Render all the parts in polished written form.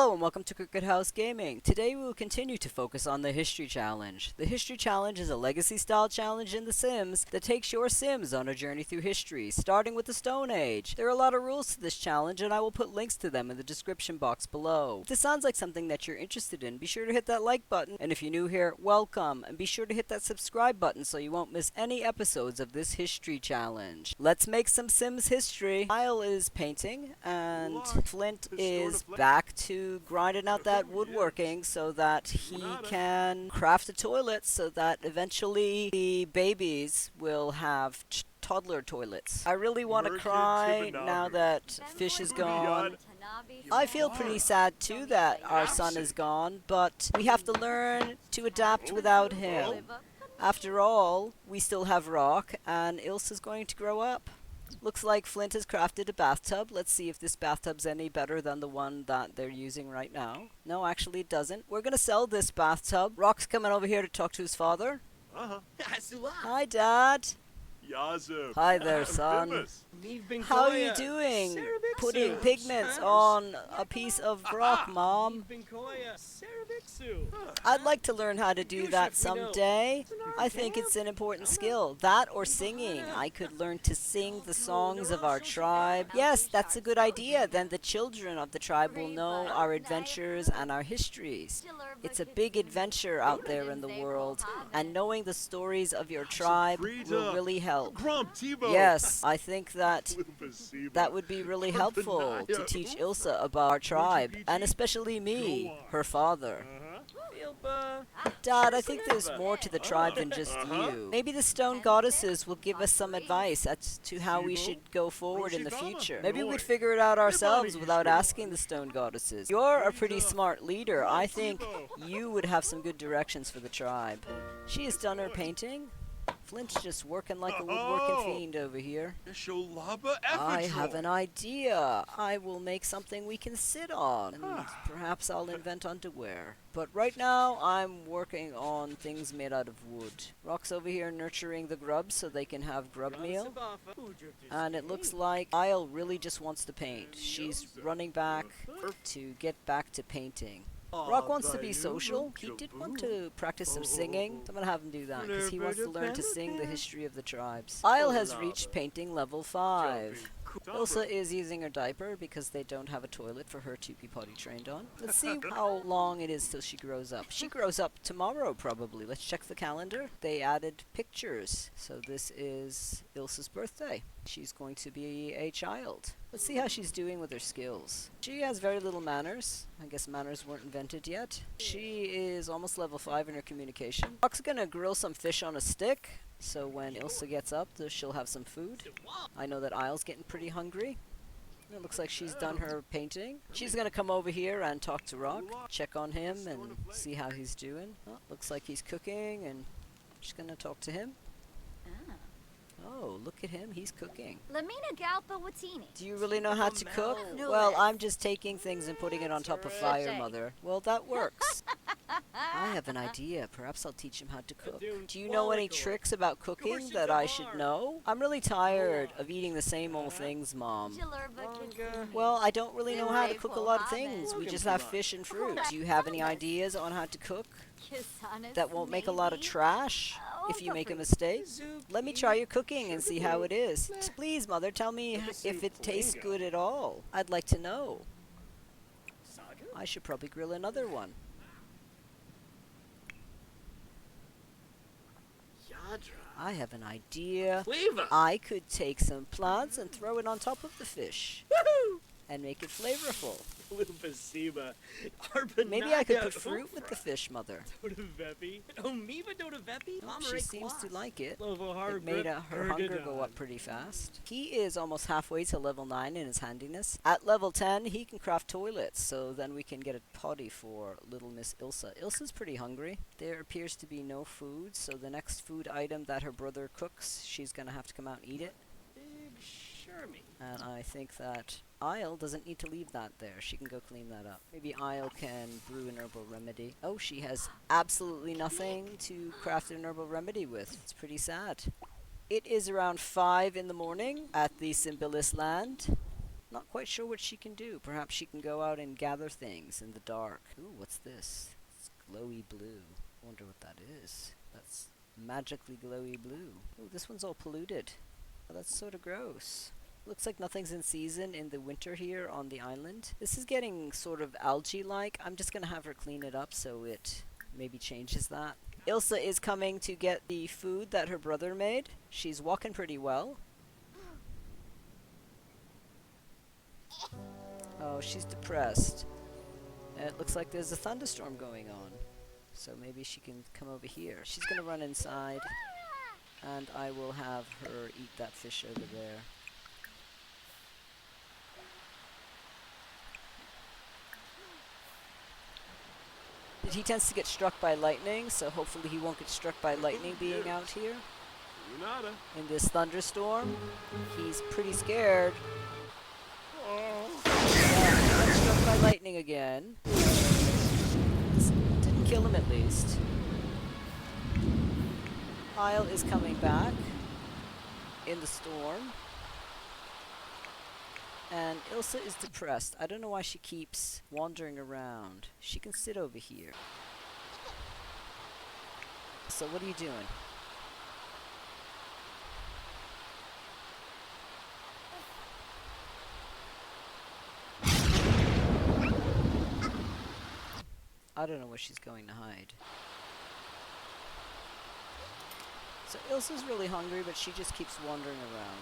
Hello and welcome to Cricket House Gaming. Today we will continue to focus on the History Challenge. The History Challenge is a legacy-style challenge in The Sims that takes your Sims on a journey through history, starting with the Stone Age. There are a lot of rules to this challenge and I will put links to them in the description box below. If this sounds like something that you're interested in, be sure to hit that like button, and if you're new here, welcome, and be sure to hit that subscribe button so you won't miss any episodes of this History Challenge. Let's make some Sims history. Kyle is painting, and Flint is back to grinding out that woodworking so that he can craft a toilet so that eventually the babies will have toddler toilets. I really want to cry now that Fish is gone. I feel pretty sad too that our son is gone, but we have to learn to adapt without him. After all, we still have Rock, and Ilsa's going to grow up. Looks like Flint has crafted a bathtub. Let's see if this bathtub's any better than the one that they're using right now. No, actually it doesn't. We're gonna sell this bathtub. Rock's coming over here to talk to his father. Hi, Dad. Hi there, son. How are you doing? Putting pigments on a piece of rock, Mom. I'd like to learn how to do that someday. I think it's an important skill. That or singing. I could learn to sing the songs of our tribe. Yes, that's a good idea. Then the children of the tribe will know our adventures and our histories. It's a big adventure out there in the world, and knowing the stories of your tribe will really help. Yes, I think that would be really helpful to teach Ilsa about our tribe, and especially me, her father. Dad, I think there's more to the tribe than just you. Maybe the stone goddesses will give us some advice as to how we should go forward in the future. Maybe we'd figure it out ourselves without asking the stone goddesses. You're a pretty smart leader. I think you would have some good directions for the tribe. She has done her painting. Flint's just working like a woodworking fiend over here. I have an idea. I will make something we can sit on, and perhaps I'll invent underwear. But right now, I'm working on things made out of wood. Rock's over here nurturing the grubs so they can have grub meal. And it looks like Isle really just wants to paint. She's running back to get back to painting. Rock wants to be social. He did want to practice some singing. I'm gonna have him do that because he wants to learn to sing the history of the tribes. Isle has reached painting level 5. Ilsa is using her diaper because they don't have a toilet for her to be potty trained on. Let's see how long it is till she grows up. She grows up tomorrow probably. Let's check the calendar. They added pictures. So this is Ilsa's birthday. She's going to be a child. Let's see how she's doing with her skills. She has very little manners. I guess manners weren't invented yet. She is almost level 5 in her communication. Rock's gonna grill some fish on a stick, so when Ilsa gets up, she'll have some food. I know that Isle's getting pretty hungry. It looks like she's done her painting. She's gonna come over here and talk to Rock, check on him and see how he's doing. Oh, looks like he's cooking, and she's gonna talk to him. Oh, look at him, he's cooking. Do you really know how to cook? Well, I'm just taking things and putting it on top of fire, Mother. Well, that works. I have an idea. Perhaps I'll teach him how to cook. Do you know any tricks about cooking that I should know? I'm really tired of eating the same old things, Mom. Well, I don't really know how to cook a lot of things. We just have fish and fruit. Do you have any ideas on how to cook that won't make a lot of trash if you make a mistake? Let me try your cooking and see how it is. Please, Mother, tell me if it tastes good at all. I'd like to know. I should probably grill another one. I have an idea. I could take some plants and throw it on top of the fish and make it flavorful. Maybe I could put fruit with the fish, Mother. She seems to like it. It made her hunger go up pretty fast. He is almost halfway to level 9 in his handiness. At level 10, he can craft toilets, so then we can get a potty for little Miss Ilsa. Ilsa's pretty hungry. There appears to be no food, so the next food item that her brother cooks, she's gonna have to come out and eat it. And I think that Isle doesn't need to leave that there. She can go clean that up. Maybe Isle can brew an herbal remedy. Oh, she has absolutely nothing to craft an herbal remedy with. It's pretty sad. It is around 5 in the morning at the Simbilis land. Not quite sure what she can do. Perhaps she can go out and gather things in the dark. Ooh, what's this? It's glowy blue. I wonder what that is. That's magically glowy blue. Ooh, this one's all polluted. Oh, that's sort of gross. Looks like nothing's in season in the winter here on the island. This is getting sort of algae-like. I'm just gonna have her clean it up so it maybe changes that. Ilsa is coming to get the food that her brother made. She's walking pretty well. Oh, she's depressed. It looks like there's a thunderstorm going on. So maybe she can come over here. She's gonna run inside, and I will have her eat that fish over there. He tends to get struck by lightning, so hopefully he won't get struck by lightning being out here. In this thunderstorm. He's pretty scared. Yeah, he got struck by lightning again. This didn't kill him at least. Isle is coming back in the storm. And Ilsa is depressed. I don't know why she keeps wandering around. She can sit over here. So what are you doing? I don't know where she's going to hide. So Ilsa's really hungry, but she just keeps wandering around.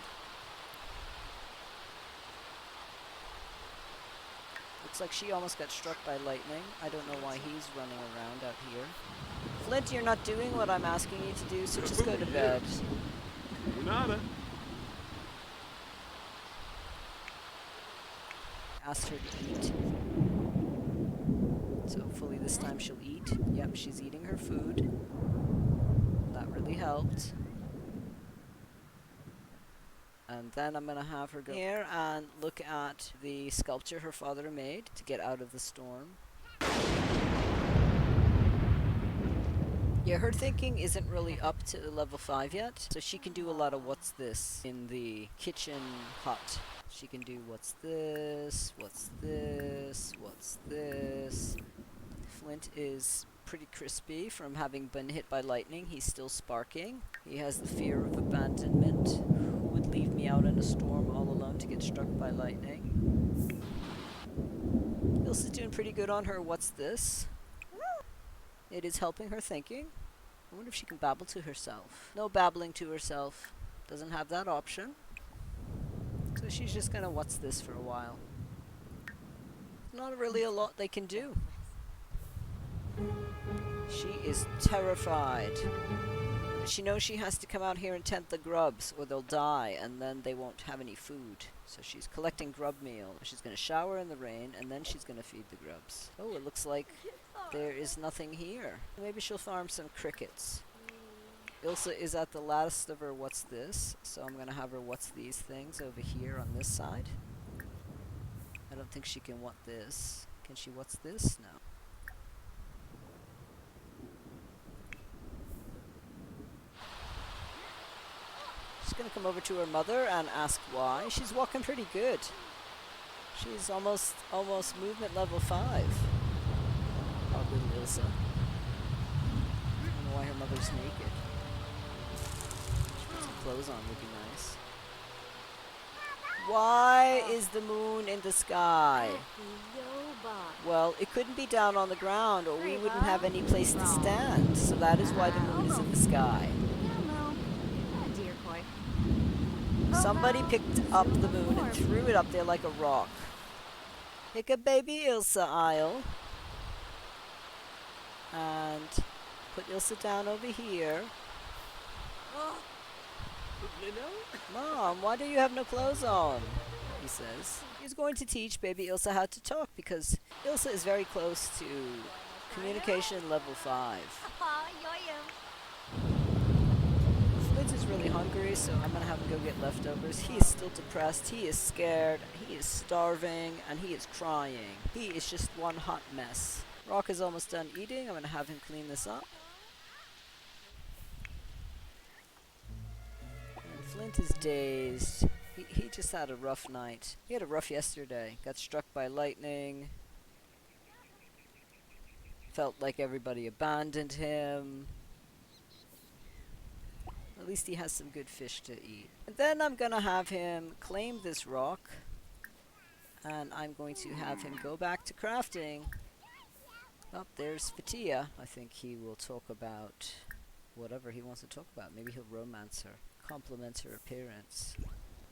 Looks like she almost got struck by lightning. I don't know why he's running around out here. Flint, you're not doing what I'm asking you to do, so just go to bed. Asked her to eat. So hopefully this time she'll eat. Yep, she's eating her food. That really helped. And then I'm going to have her go here and look at the sculpture her father made to get out of the storm. Yeah, her thinking isn't really up to level 5 yet, so she can do a lot of what's this in the kitchen hut. She can do what's this, what's this, what's this. Flint is pretty crispy from having been hit by lightning. He's still sparking. He has the fear of abandonment. Who would leave me out in a storm all alone to get struck by lightning? Ilsa's doing pretty good on her what's this. It is helping her thinking. I wonder if she can babble to herself. No babbling to herself. Doesn't have that option. So she's just gonna what's this for a while. Not really a lot they can do. She is terrified. She knows she has to come out here and tend the grubs or they'll die and then they won't have any food. So she's collecting grub meal. She's going to shower in the rain and then she's going to feed the grubs. Oh, it looks like there is nothing here. Maybe she'll farm some crickets. Ilsa is at the last of her what's this, so I'm going to have her what's these things over here on this side. I don't think she can what this. Can she what's this? No. She's going to come over to her mother and ask why. She's walking pretty good. She's almost movement level 5. Oh, little Ilsa. I don't know why her mother's naked. She put some clothes on would be nice. Why is the moon in the sky? Well, it couldn't be down on the ground or we wouldn't have any place to stand. So that is why the moon is in the sky. Somebody picked up the moon and threw it up there like a rock. Pick up baby Ilsa, Isle. And put Ilsa down over here. Mom, why do you have no clothes on? He says. He's going to teach baby Ilsa how to talk because Ilsa is very close to communication level 5. Flint is really hungry, so I'm going to have him go get leftovers. He is still depressed, he is scared, he is starving, and he is crying. He is just one hot mess. Rock is almost done eating. I'm going to have him clean this up. And Flint is dazed. He just had a rough night. He had a rough yesterday. Got struck by lightning. Felt like everybody abandoned him. At least he has some good fish to eat. And then I'm gonna have him claim this rock. And I'm going to have him go back to crafting. Oh, there's Fatia. I think he will talk about whatever he wants to talk about. Maybe he'll romance her. Compliments her appearance.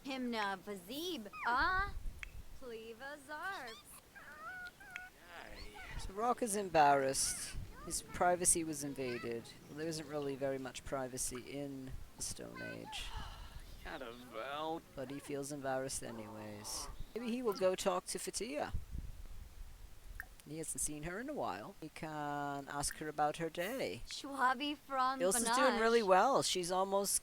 Himna Vazib. Pleva Zarbs. So Rock is embarrassed. His privacy was invaded. Well, there isn't really very much privacy in the Stone Age. But he feels embarrassed anyways. Maybe he will go talk to Fatia. He hasn't seen her in a while. He can ask her about her day. Schwabi from Ilsa's doing really well. She's almost...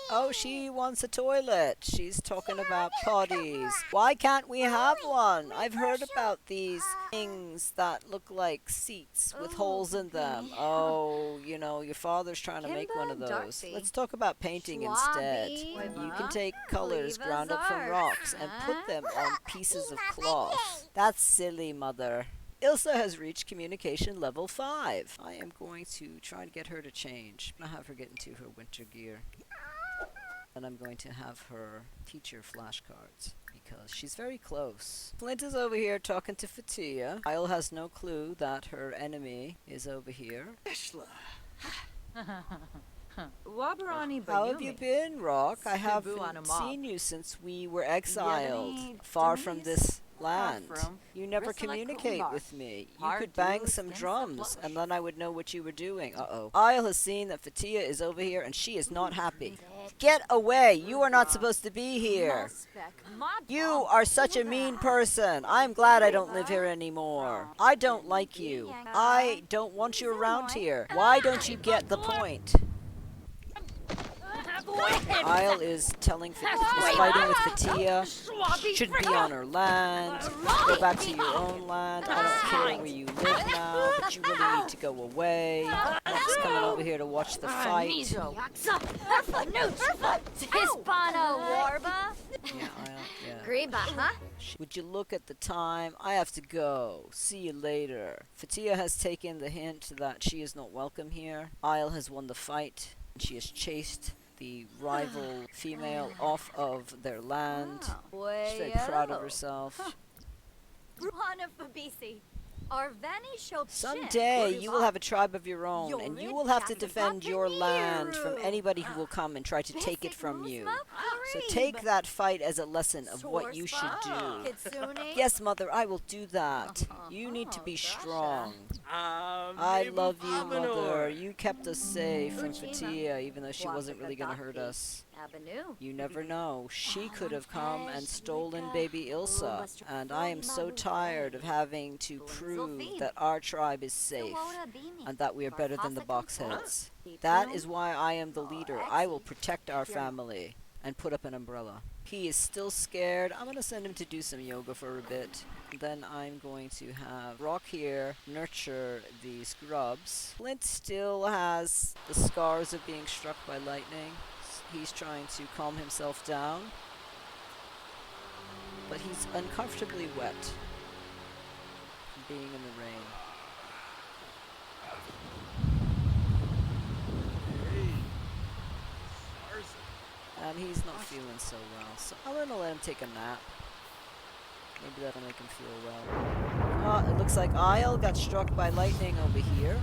Oh, she wants a toilet. She's talking about potties. Why can't we have one? I've heard about these things that look like seats with holes in them. Oh, you know, your father's trying to make one of those. Let's talk about painting instead. You can take colors ground up from rocks and put them on pieces of cloth. That's silly, Mother. Ilsa has reached communication level 5. I am going to try to get her to change. I'll have her get into her winter gear. And I'm going to have her teach her flashcards because she's very close. Flint is over here talking to Fatia. Isle has no clue that her enemy is over here. How have you been, Rock? I haven't seen you since we were exiled, far from this land. You never communicate with me. You could bang some drums, and then I would know what you were doing. Uh-oh. Isle has seen that Fatia is over here, and she is not happy. Get away! You are not supposed to be here. You are such a mean person. I'm glad I don't live here anymore. I don't like you. I don't want you around here. Why don't you get the point? Isle is fighting with Fatia. Shouldn't be on her land. Go back to your own land. I don't care where you live now, but you really need to go away. Rock's coming over here to watch the fight. Yeah, Isle, yeah. Would you look at the time? I have to go. See you later. Fatia has taken the hint that she is not welcome here. Isle has won the fight. She has chased the rival female off of their land. She's very proud of herself. Someday you will have a tribe of your own, and you will have to defend your land from anybody who will come and try to take it from you. So take that fight as a lesson of what you should do. Yes, Mother, I will do that. You need to be strong. I love you, Mother. You kept us safe from Fatia, even though she wasn't really going to hurt us. You never know. She could have come and stolen baby Ilsa, and I am so tired of having to prove that our tribe is safe and that we are better than the boxheads. That is why I am the leader. I will protect our family and put up an umbrella. He is still scared. I'm going to send him to do some yoga for a bit. Then I'm going to have Rock here nurture these grubs. Flint still has the scars of being struck by lightning. He's trying to calm himself down, but he's uncomfortably wet from being in the rain. And he's not feeling so well, so I'm gonna let him take a nap. Maybe that'll make him feel well. It looks like Isle got struck by lightning over here.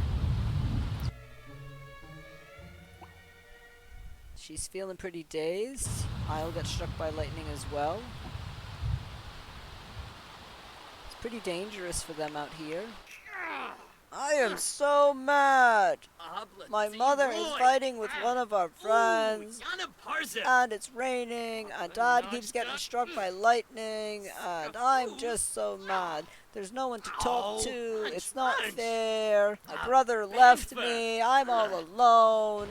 She's feeling pretty dazed. Isle got struck by lightning as well. It's pretty dangerous for them out here. I am so mad! My mother is fighting with one of our friends, and it's raining, and Dad keeps getting struck by lightning, and I'm just so mad. There's no one to talk to. It's not fair. My brother left me. I'm all alone.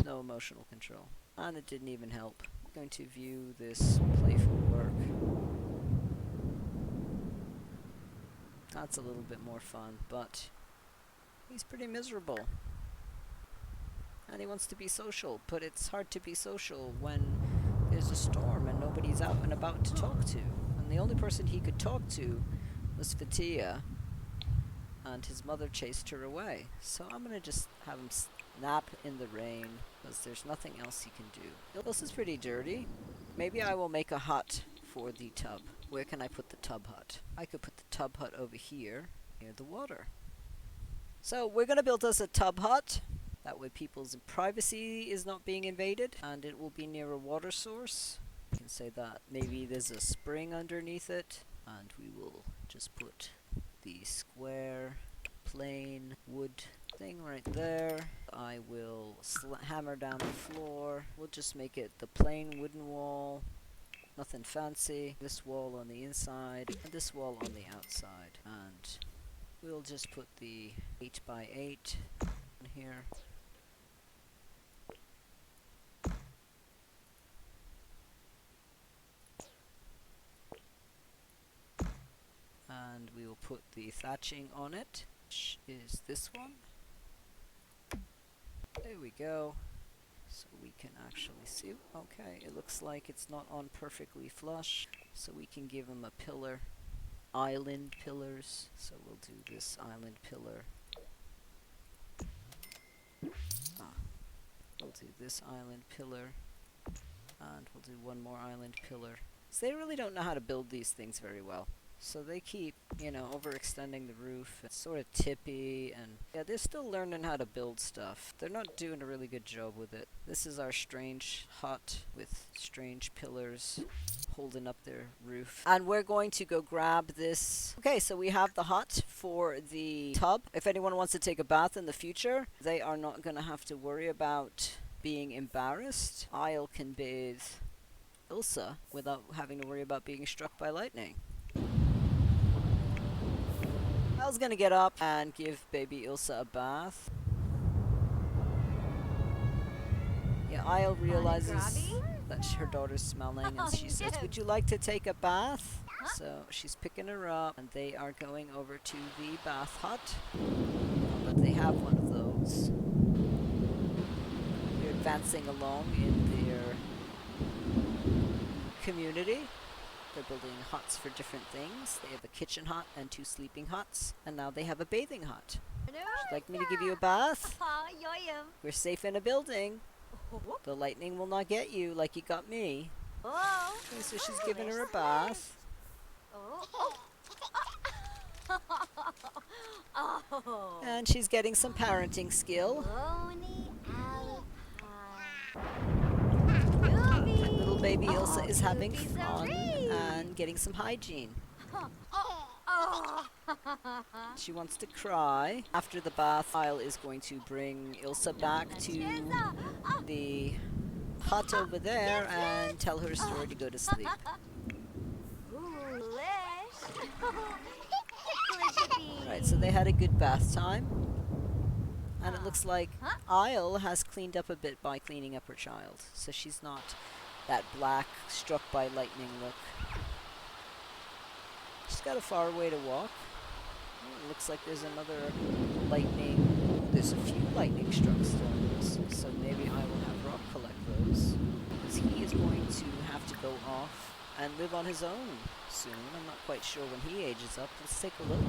No emotional control. And it didn't even help. I'm going to view this playful work. That's a little bit more fun, but he's pretty miserable. And he wants to be social, but it's hard to be social when there's a storm and nobody's out and about to talk to. And the only person he could talk to was Fatia, and his mother chased her away. So I'm gonna just have him nap in the rain, because there's nothing else he can do. This is pretty dirty. Maybe I will make a hut for the tub. Where can I put the tub hut? I could put the tub hut over here, near the water. So we're gonna build us a tub hut. That way people's privacy is not being invaded, and it will be near a water source. You can say that maybe there's a spring underneath it, and we will just put the square, plain wood thing right there. I will hammer down the floor. We'll just make it the plain wooden wall. Nothing fancy. This wall on the inside, and this wall on the outside. And we'll just put the 8x8 in here. And we will put the thatching on it, which is this one. There we go. So we can actually see. Okay, it looks like it's not on perfectly flush, so we can give him a pillar. Island pillars. So we'll do this island pillar. We'll do this island pillar. And we'll do one more island pillar. So they really don't know how to build these things very well. So they keep, overextending the roof. It's sort of tippy, and yeah, they're still learning how to build stuff. They're not doing a really good job with it. This is our strange hut with strange pillars holding up their roof. And we're going to go grab this. Okay, so we have the hut for the tub. If anyone wants to take a bath in the future, they are not going to have to worry about being embarrassed. Isle can bathe Ilsa without having to worry about being struck by lightning. Isle's gonna get up and give baby Ilsa a bath. Yeah, Isle realizes that her daughter's smelling, and she says, "Would you like to take a bath?" So she's picking her up, and they are going over to the bath hut. But they have one of those. They're advancing along in their community. They're building huts for different things. They have a kitchen hut and 2 sleeping huts. And now they have a bathing hut. Would you like me to give you a bath? We're safe in a building. The lightning will not get you like it got me. Okay, so she's giving her a bath. And she's getting some parenting skill. Little baby Ilsa is having fun and getting some hygiene. She wants to cry. After the bath, Isle is going to bring Ilsa back to the hut over there and tell her a story to go to sleep. Right, so they had a good bath time. And it looks like Isle has cleaned up a bit by cleaning up her child. So she's not that black, struck by lightning look. She's got a far way to walk. Oh, it looks like there's another lightning. There's a few lightning struck stones. So maybe I will have Rock collect those. Because he is going to have to go off and live on his own soon. I'm not quite sure when he ages up. Let's take a look.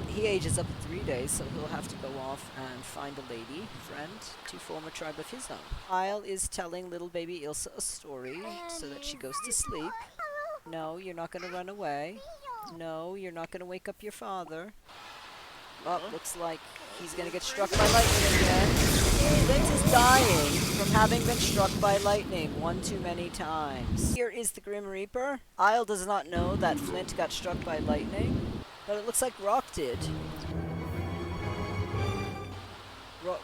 He ages up in 3 days, so he'll have to go off and find a lady friend to form a tribe of his own. Isle is telling little baby Ilsa a story so that she goes to sleep. No, you're not going to run away. No, you're not going to wake up your father. Oh, looks like he's going to get struck by lightning again. Flint is dying from having been struck by lightning 1 too many times. Here is the Grim Reaper. Isle does not know that Flint got struck by lightning. But it looks like Rock did.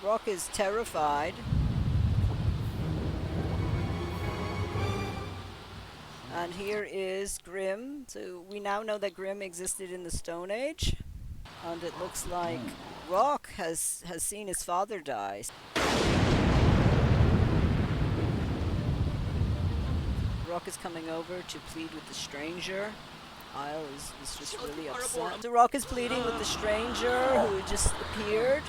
Rock is terrified. And here is Grim. So we now know that Grim existed in the Stone Age. And it looks like Rock has seen his father die. Rock is coming over to plead with the stranger. Isle is just really upset. So Rock is pleading with the stranger who just appeared.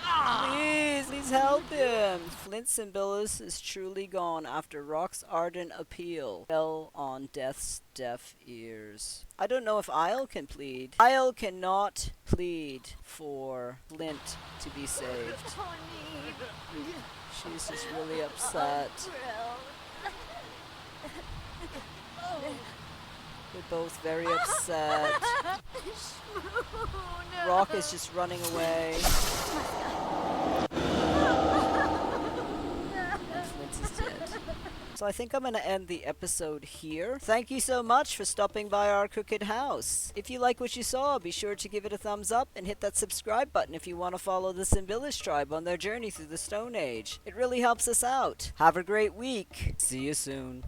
Please help him. Flint Simbilis is truly gone after Rock's ardent appeal fell on Death's deaf ears. I don't know if Isle can plead. Isle cannot plead for Flint to be saved. She's just really upset. They're both very upset. Rock is just running away. And Flint is dead. So I think I'm going to end the episode here. Thank you so much for stopping by our crooked house. If you like what you saw, be sure to give it a thumbs up and hit that subscribe button if you want to follow the Simbilis Tribe on their journey through the Stone Age. It really helps us out. Have a great week. See you soon.